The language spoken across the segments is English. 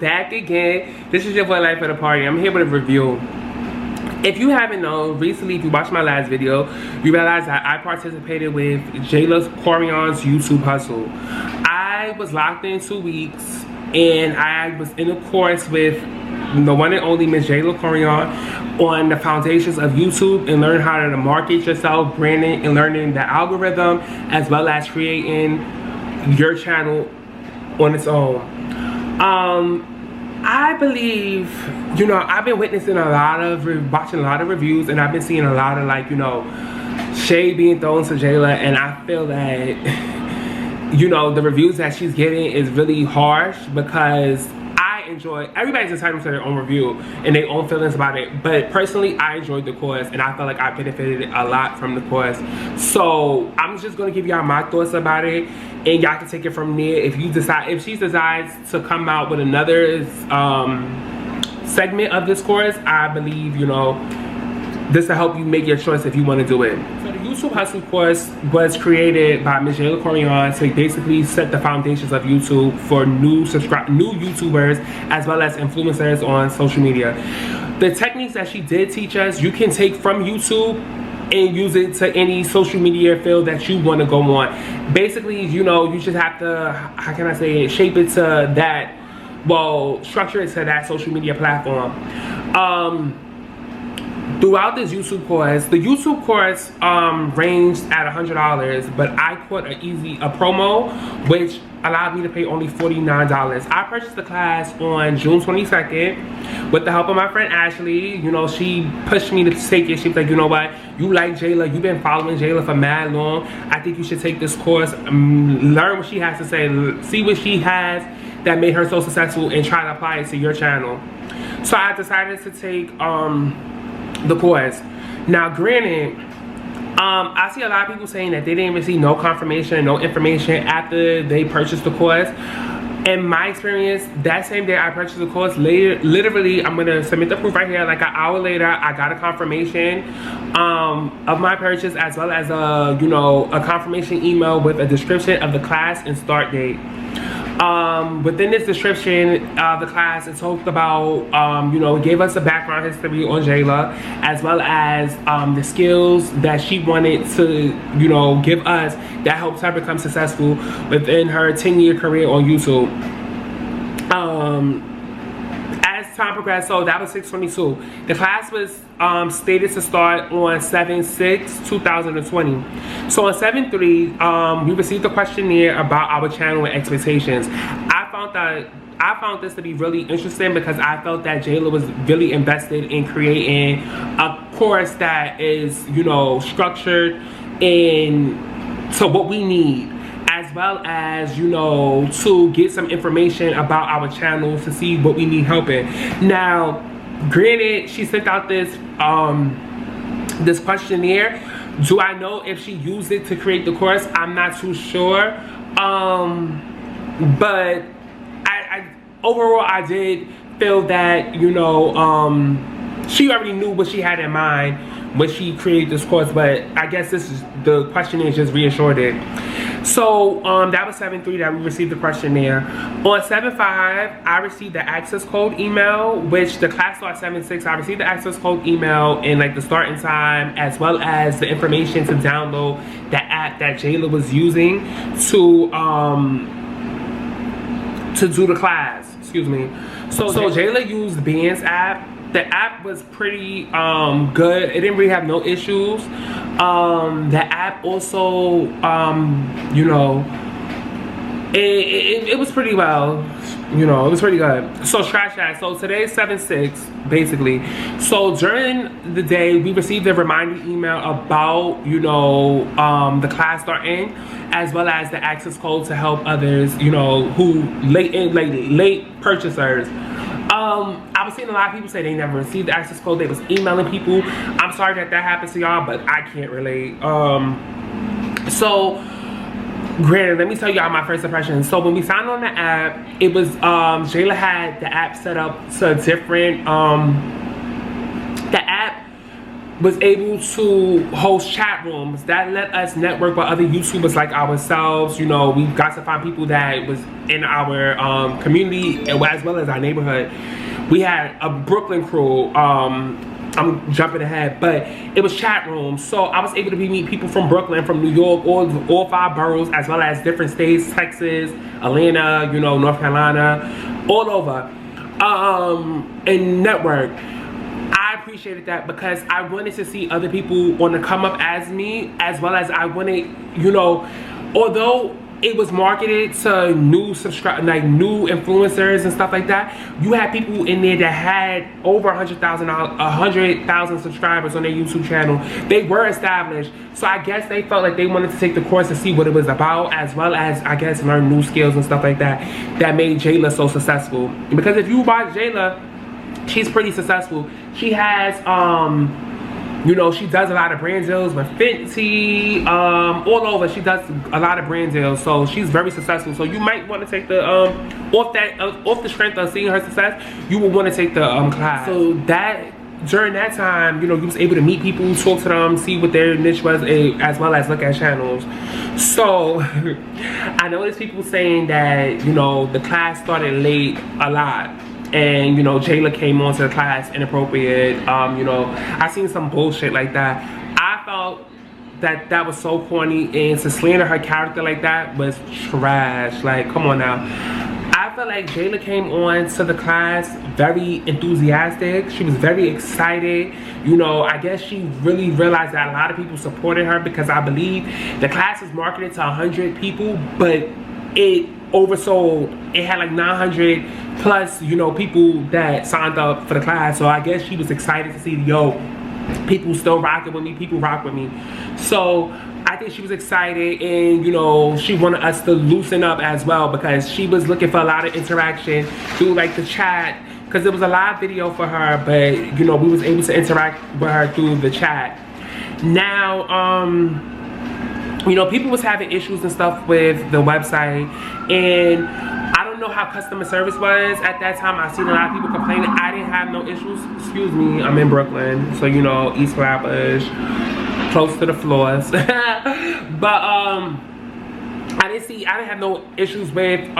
back again. This is your boy Life at a Party. I'm here with a review. If you haven't known, recently if you watched my last video, you realize that I participated with Jayla Koriyan's YouTube hustle. I was locked in 2 weeks and I was in a course with the one and only Miss Jayla Koriyan on the foundations of YouTube and learn how to market yourself, branding, and learning the algorithm, as well as creating your channel on its own. I believe, you know, I've been witnessing watching a lot of reviews, and I've been seeing a lot of, like, you know, shade being thrown to Jayla, and I feel that, you know, the reviews that she's getting is really harsh because everybody's entitled to their own review and their own feelings about it, but personally I enjoyed the course and I felt like I benefited a lot from the course. So I'm just going to give y'all my thoughts about it, and y'all can take it from there. If she decides to come out with another segment of this course, I believe, you know, this will help you make your choice if you want to do it. So the YouTube Hustle course was created by Ms. Jayla Koriyan to basically set the foundations of YouTube for new YouTubers as well as influencers on social media. The techniques that she did teach us, you can take from YouTube and use it to any social media field that you want to go on. Basically, you know, you just have to, how can I say it, shape it to that, well, structure it to that social media platform. Throughout this YouTube course, the YouTube course ranged at $100, but I caught a promo which allowed me to pay only $49. I purchased the class on June 22nd with the help of my friend Ashley. You know, she pushed me to take it. She was like, you know what, you like Jayla, you've been following Jayla for mad long, I think you should take this course, learn what she has to say, see what she has that made her so successful, and try to apply it to your channel. So I decided to take the course. Now granted, I see a lot of people saying that they didn't receive no confirmation, no information after they purchased the course. In my experience, that same day I purchased the course, literally, I'm gonna submit the proof right here, like an hour later, I got a confirmation of my purchase, as well as you know, a confirmation email with a description of the class and start date. Within this description of the class, it talked about, you know, it gave us a background history on Jayla, as well as the skills that she wanted to, you know, give us that helps her become successful within her 10-year career on YouTube. As time progressed, so that was 6/22. The class was stated to start on 7/6/2020. So on 7/3, we received a questionnaire about our channel and expectations. I found this to be really interesting because I felt that Jayla was really invested in creating a course that is, you know, structured in to what we need, as well as, you know, to get some information about our channel to see what we need help in. Now, granted, she sent out this this questionnaire. Do I know if she used it to create the course? I'm not too sure. But overall, I did feel that, you know, she already knew what she had in mind when she created this course, but I guess the questionnaire just reassured it. So that was 7/3 that we received the questionnaire. On 7/5, I received the access code email, which the class starts 7/6. I received the access code email and like the starting time, as well as the information to download the app that Jayla was using to do the class. Excuse me. So Jayla used Band's app. The app was pretty good. It didn't really have no issues. The app also, you know, it was pretty well, you know, it was pretty good. So scratch that. So today's 7/6 basically. So during the day we received a reminder email about, you know, the class starting, as well as the access code to help others, you know, who late purchasers. I was seeing a lot of people say they never received the access code. They was emailing people. I'm sorry that happens to y'all, but I can't relate. So granted, let me tell y'all my first impression. So when we signed on the app, it was Jayla had the app set up to different the app was able to host chat rooms that let us network with other YouTubers like ourselves. You know, we got to find people that was in our community as well as our neighborhood. We had a Brooklyn crew. I'm jumping ahead, but it was chat rooms. So I was able to meet people from Brooklyn, from New York, all 5 boroughs, as well as different states, Texas, Atlanta, you know, North Carolina, all over, and network. I appreciated that because I wanted to see other people on the come up as me, as well as I wanted, you know, although it was marketed to new new influencers and stuff like that, you had people in there that had over 100,000 subscribers on their YouTube channel. They were established, so I guess they felt like they wanted to take the course to see what it was about, as well as I guess learn new skills and stuff like that that made Jayla so successful. Because if you watch Jayla, she's pretty successful. She has you know, she does a lot of brand deals with Fenty, all over. She does a lot of brand deals, so she's very successful. So you might want to take the off the strength of seeing her success, you will want to take the class. So that during that time, you know, you was able to meet people, talk to them, see what their niche was, as well as look at channels. So I noticed people saying that, you know, the class started late a lot. And, you know, Jayla came onto the class inappropriate. You know, I seen some bullshit like that. I felt that that was so corny, and to slander her character like that was trash. Like, come on now. I felt like Jayla came on to the class very enthusiastic. She was very excited. You know, I guess she really realized that a lot of people supported her, because I believe the class was marketed to 100 people, but it oversold. It had like 900 plus, you know, people that signed up for the class. So I guess she was excited to see, yo, people still rocking with me, people rock with me. So I think she was excited, and, you know, she wanted us to loosen up as well, because she was looking for a lot of interaction through like the chat, because it was a live video for her, but, you know, we was able to interact with her through the chat. Now, you know, people was having issues and stuff with the website, and I don't know how customer service was at that time. I seen a lot of people complaining. I didn't have no issues. Excuse me, I'm in Brooklyn, so, you know, East Flatbush, close to the floors. But I didn't have no issues with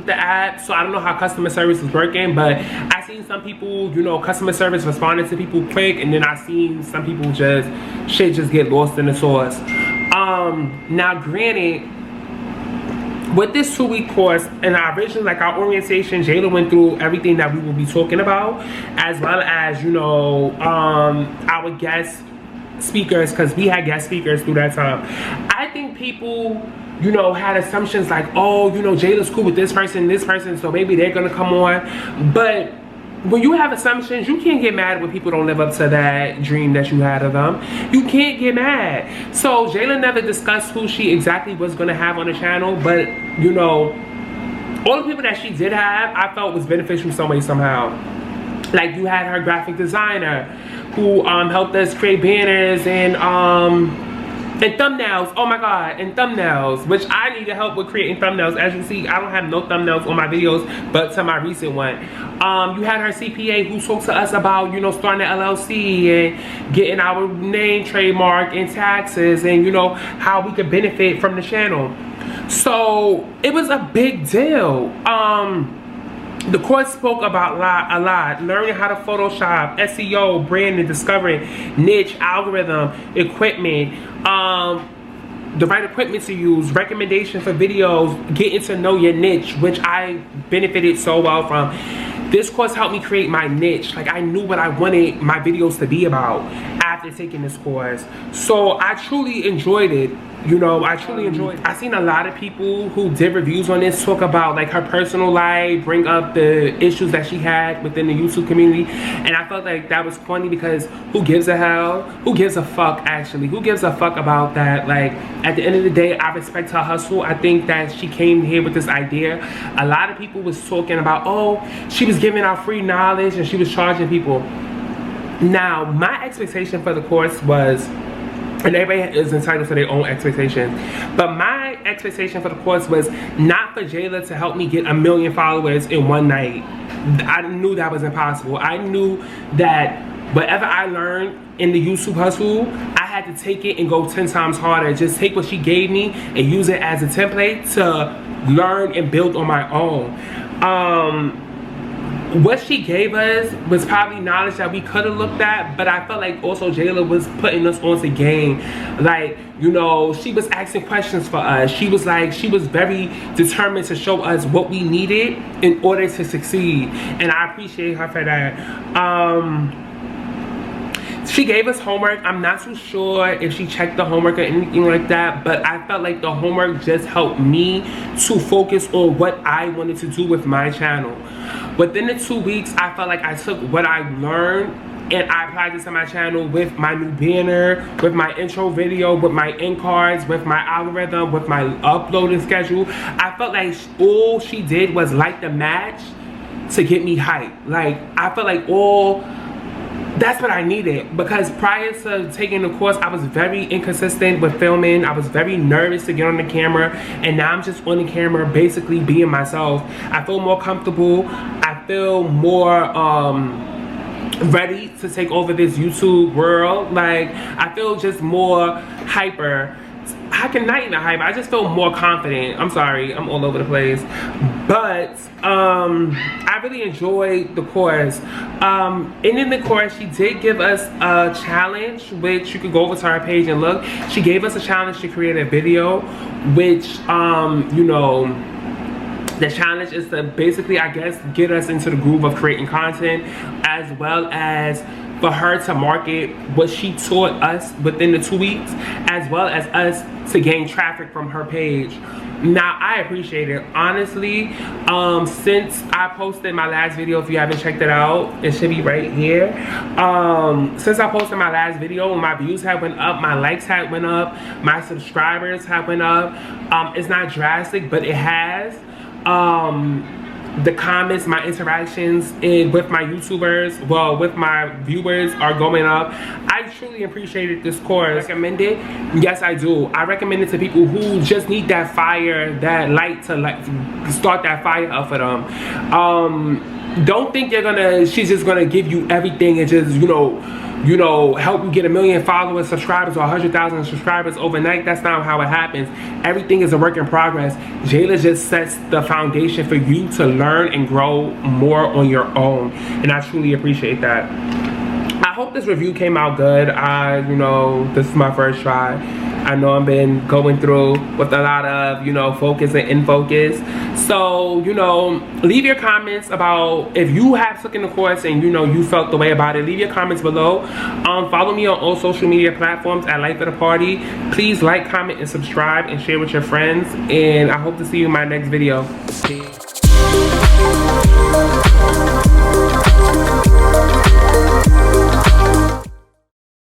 the app, so I don't know how customer service is working, but I seen some people, you know, customer service responded to people quick, and then I seen some people shit just get lost in the sauce. Now granted, with this 2-week course, and originally, like, our orientation, Jayla went through everything that we will be talking about, as well as, you know, our guest speakers, because we had guest speakers through that time. I think people, you know, had assumptions like, oh, you know, Jayla's cool with this person, so maybe they're gonna come on. But when you have assumptions, you can't get mad when people don't live up to that dream that you had of them. You can't get mad. So Jayla never discussed who she exactly was gonna have on the channel, but, you know, all the people that she did have, I felt was beneficial some way, somehow. Like, you had her graphic designer who helped us create banners and thumbnails. Oh my god, and thumbnails, which I needed help with creating thumbnails. As you see, I don't have no thumbnails on my videos, but to my recent one. You had her CPA who spoke to us about, you know, starting an LLC and getting our name trademark and taxes, and, you know, how we could benefit from the channel. So it was a big deal. The course spoke about a lot, learning how to Photoshop, SEO, branding, discovering niche, algorithm, equipment, the right equipment to use, recommendation for videos, getting to know your niche, which I benefited so well from. This course helped me create my niche. Like, I knew what I wanted my videos to be about after taking this course. So I truly enjoyed it. You know, I truly enjoyed it. I've seen a lot of people who did reviews on this talk about, like, her personal life, bring up the issues that she had within the YouTube community, and I felt like that was funny, because who gives a hell? Who gives a fuck, actually? Who gives a fuck about that? Like, at the end of the day, I respect her hustle. I think that she came here with this idea. A lot of people was talking about, oh, she was giving out free knowledge and she was charging people. Now, my expectation for the course was, and everybody is entitled to their own expectations, but my expectation for the course was not for Jayla to help me get 1 million followers in one night. I knew that was impossible. I knew that whatever I learned in the YouTube hustle, I had to take it and go 10 times harder. Just take what she gave me and use it as a template to learn and build on my own. What she gave us was probably knowledge that we could have looked at, but I felt like also Jayla was putting us on to game. Like, you know, she was asking questions for us. She was very determined to show us what we needed in order to succeed, and I appreciate her for that. She gave us homework. I'm not too sure if she checked the homework or anything like that, but I felt like the homework just helped me to focus on what I wanted to do with my channel. Within the 2 weeks, I felt like I took what I learned and I applied it to my channel with my new banner, with my intro video, with my end cards, with my algorithm, with my uploading schedule. I felt like all she did was light the match to get me hyped. Like, I felt like that's what I needed, because prior to taking the course, I was very inconsistent with filming. I was very nervous to get on the camera, and now I'm just on the camera basically being myself. I feel more comfortable. I feel more ready to take over this YouTube world. Like, I feel just more hyper. I can not even hype. I just feel more confident. I'm sorry, I'm all over the place. But I really enjoyed the course. And in the course, she did give us a challenge, which you could go over to our page and look. She gave us a challenge to create a video, which you know, the challenge is to basically, I guess, get us into the groove of creating content, as well as for her to market what she taught us within the 2 weeks, as well as us to gain traffic from her page. Now, I appreciate it. Honestly, since I posted my last video, if you haven't checked it out, it should be right here. Since I posted my last video, my views have went up, my likes have went up, my subscribers have went up. It's not drastic, but it has. The comments, my interactions with my YouTubers, well, with my viewers, are going up. I truly appreciated this course. Recommend it? Yes, I do. I recommend it to people who just need that fire, that light to start that fire up for them. Don't think she's just gonna give you everything and just, you know, help you get 1 million followers, subscribers, or 100,000 subscribers overnight. That's not how it happens. Everything is a work in progress. Jayla just sets the foundation for you to learn and grow more on your own, and I truly appreciate that. I hope this review came out good. You know, this is my first try. I know I've been going through with a lot of, you know, focus and in focus. So, you know, leave your comments about if you have taken the course and, you know, you felt the way about it. Leave your comments below. Follow me on all social media platforms at Life of the Party. Please like, comment, and subscribe, and share with your friends. And I hope to see you in my next video. Peace.